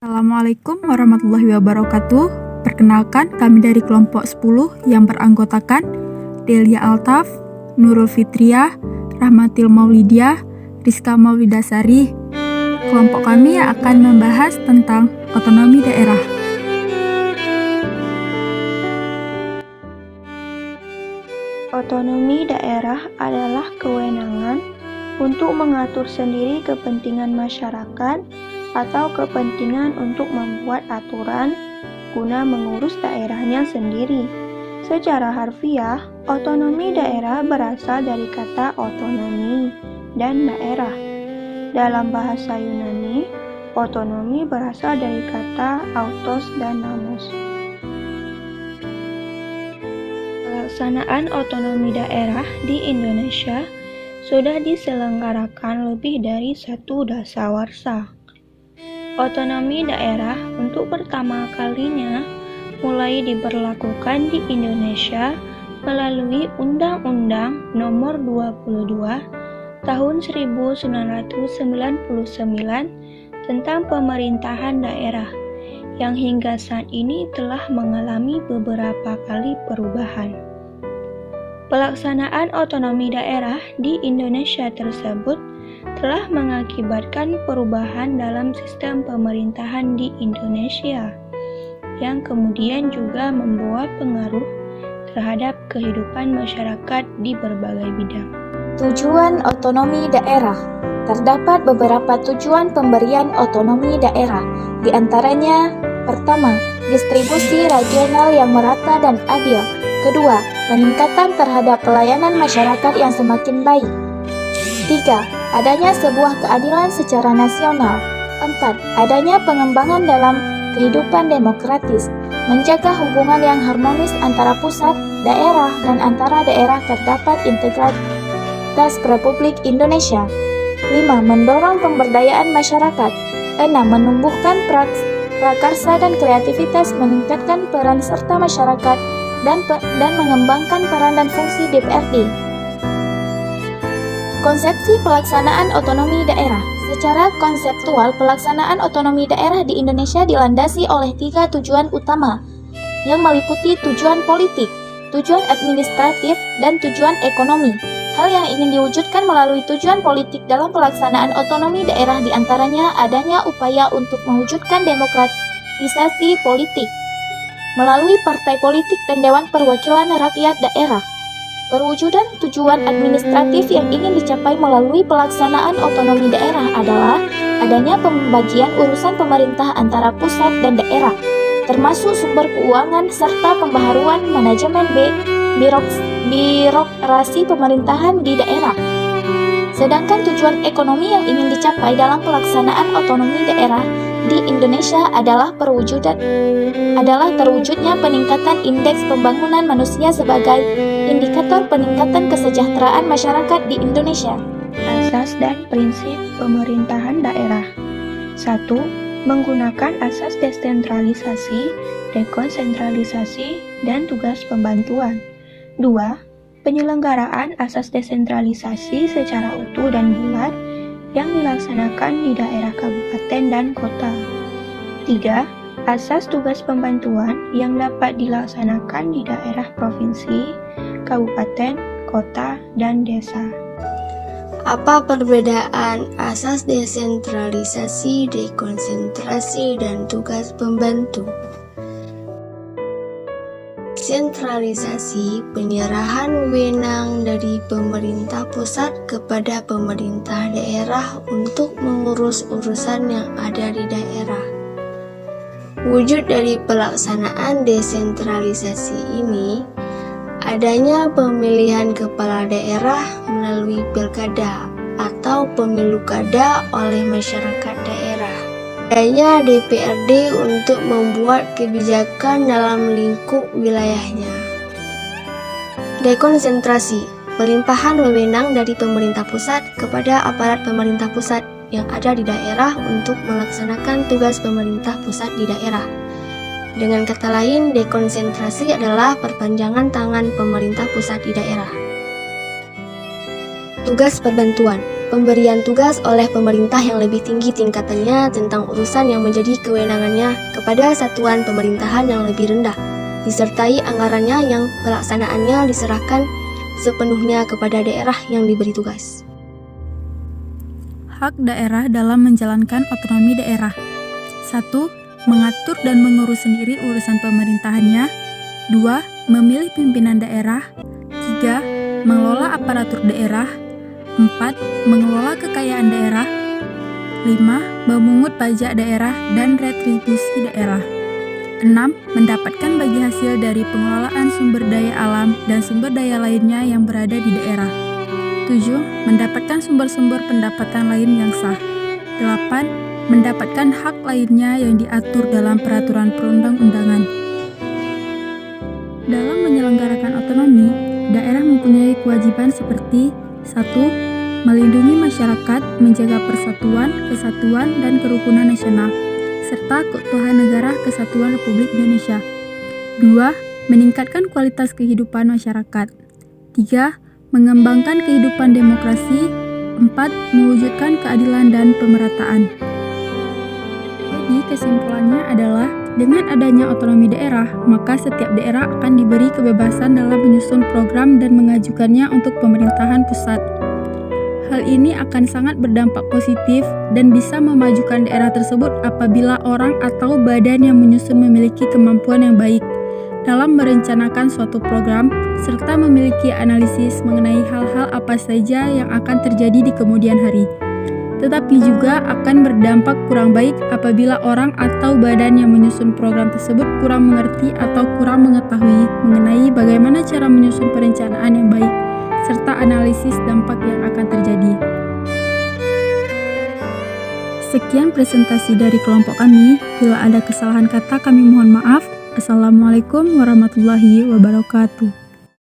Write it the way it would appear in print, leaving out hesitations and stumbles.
Assalamualaikum warahmatullahi wabarakatuh. Perkenalkan, kami dari kelompok 10 yang beranggotakan Delia Altaf, Nurul Fitriah, Rahmatil Maulidiah, Rizka Maulidasari. Kelompok kami akan membahas tentang otonomi daerah. Otonomi daerah adalah kewenangan untuk mengatur sendiri kepentingan masyarakat atau kepentingan untuk membuat aturan guna mengurus daerahnya sendiri. Secara harfiah, otonomi daerah berasal dari kata otonomi dan daerah. Dalam bahasa Yunani, otonomi berasal dari kata autos dan nomos. Pelaksanaan otonomi daerah di Indonesia sudah diselenggarakan lebih dari 1 dasawarsa. Otonomi daerah untuk pertama kalinya mulai diberlakukan di Indonesia melalui Undang-Undang Nomor 22 Tahun 1999 tentang Pemerintahan Daerah, yang hingga saat ini telah mengalami beberapa kali perubahan. Pelaksanaan otonomi daerah di Indonesia tersebut telah mengakibatkan perubahan dalam sistem pemerintahan di Indonesia, yang kemudian juga membawa pengaruh terhadap kehidupan masyarakat di berbagai bidang. Tujuan otonomi daerah. Terdapat beberapa tujuan pemberian otonomi daerah, di antaranya: pertama, distribusi regional yang merata dan adil. Kedua, peningkatan terhadap pelayanan masyarakat yang semakin baik. 3. Adanya sebuah keadilan secara nasional. 4. Adanya pengembangan dalam kehidupan demokratis, menjaga hubungan yang harmonis antara pusat, daerah, dan antara daerah terdapat integritas Republik Indonesia. 5. Mendorong pemberdayaan masyarakat. 6. Menumbuhkan prakarsa dan kreativitas, meningkatkan peran serta masyarakat, dan mengembangkan peran dan fungsi DPRD. Konsepsi pelaksanaan otonomi daerah. Secara konseptual, pelaksanaan otonomi daerah di Indonesia dilandasi oleh 3 tujuan utama, yang meliputi tujuan politik, tujuan administratif, dan tujuan ekonomi. Hal yang ingin diwujudkan melalui tujuan politik dalam pelaksanaan otonomi daerah diantaranya adanya upaya untuk mewujudkan demokratisasi politik melalui partai politik dan Dewan Perwakilan Rakyat Daerah. Perwujudan tujuan administratif yang ingin dicapai melalui pelaksanaan otonomi daerah adalah adanya pembagian urusan pemerintah antara pusat dan daerah, termasuk sumber keuangan serta pembaharuan manajemen birokrasi pemerintahan di daerah. Sedangkan tujuan ekonomi yang ingin dicapai dalam pelaksanaan otonomi daerah di Indonesia adalah terwujudnya peningkatan indeks pembangunan manusia sebagai indikator peningkatan kesejahteraan masyarakat di Indonesia. Asas dan prinsip pemerintahan daerah. 1. Menggunakan asas desentralisasi, dekonsentralisasi, dan tugas pembantuan. 2. Penyelenggaraan asas desentralisasi secara utuh dan bulat yang dilaksanakan di daerah kabupaten dan kota. 3. Asas tugas pembantuan yang dapat dilaksanakan di daerah provinsi, kabupaten, kota, dan desa. Apa perbedaan asas desentralisasi, dekonsentrasi, dan tugas pembantu? Sentralisasi, penyerahan wewenang dari pemerintah pusat kepada pemerintah daerah untuk mengurus urusan yang ada di daerah. Wujud dari pelaksanaan desentralisasi ini adanya pemilihan kepala daerah melalui pilkada atau pemilu kada oleh masyarakat daerah. Adanya DPRD untuk membuat kebijakan dalam lingkup wilayahnya. Dekonsentrasi, pelimpahan wewenang dari pemerintah pusat kepada aparat pemerintah pusat yang ada di daerah untuk melaksanakan tugas pemerintah pusat di daerah. Dengan kata lain, dekonsentrasi adalah perpanjangan tangan pemerintah pusat di daerah. Tugas pembantuan. pemberian tugas oleh pemerintah yang lebih tinggi tingkatannya tentang urusan yang menjadi kewenangannya kepada satuan pemerintahan yang lebih rendah, disertai anggarannya yang pelaksanaannya diserahkan sepenuhnya kepada daerah yang diberi tugas. Hak daerah dalam menjalankan otonomi daerah. 1. Mengatur dan mengurus sendiri urusan pemerintahannya. 2. Memilih pimpinan daerah. 3. Mengelola aparatur daerah. 4. Mengelola kekayaan daerah. 5. Memungut pajak daerah dan retribusi daerah. 6. Mendapatkan bagi hasil dari pengelolaan sumber daya alam dan sumber daya lainnya yang berada di daerah. 7. Mendapatkan sumber-sumber pendapatan lain yang sah. 8. Mendapatkan hak lainnya yang diatur dalam peraturan perundang-undangan. Dalam menyelenggarakan otonomi, daerah mempunyai kewajiban seperti 1. Melindungi masyarakat, menjaga persatuan, kesatuan, dan kerukunan nasional, serta keutuhan negara kesatuan Republik Indonesia. 2. Meningkatkan kualitas kehidupan masyarakat. 3. Mengembangkan kehidupan demokrasi. 4. Mewujudkan keadilan dan pemerataan. Jadi kesimpulannya adalah dengan adanya otonomi daerah, maka setiap daerah akan diberi kebebasan dalam menyusun program dan mengajukannya untuk pemerintahan pusat. Hal ini akan sangat berdampak positif dan bisa memajukan daerah tersebut apabila orang atau badan yang menyusun memiliki kemampuan yang baik dalam merencanakan suatu program, serta memiliki analisis mengenai hal-hal apa saja yang akan terjadi di kemudian hari. Tetapi juga akan berdampak kurang baik apabila orang atau badan yang menyusun program tersebut kurang mengerti atau kurang mengetahui mengenai bagaimana cara menyusun perencanaan yang baik, serta analisis dampak yang akan terjadi. Sekian presentasi dari kelompok kami. Bila ada kesalahan kata, kami mohon maaf. Assalamualaikum warahmatullahi wabarakatuh.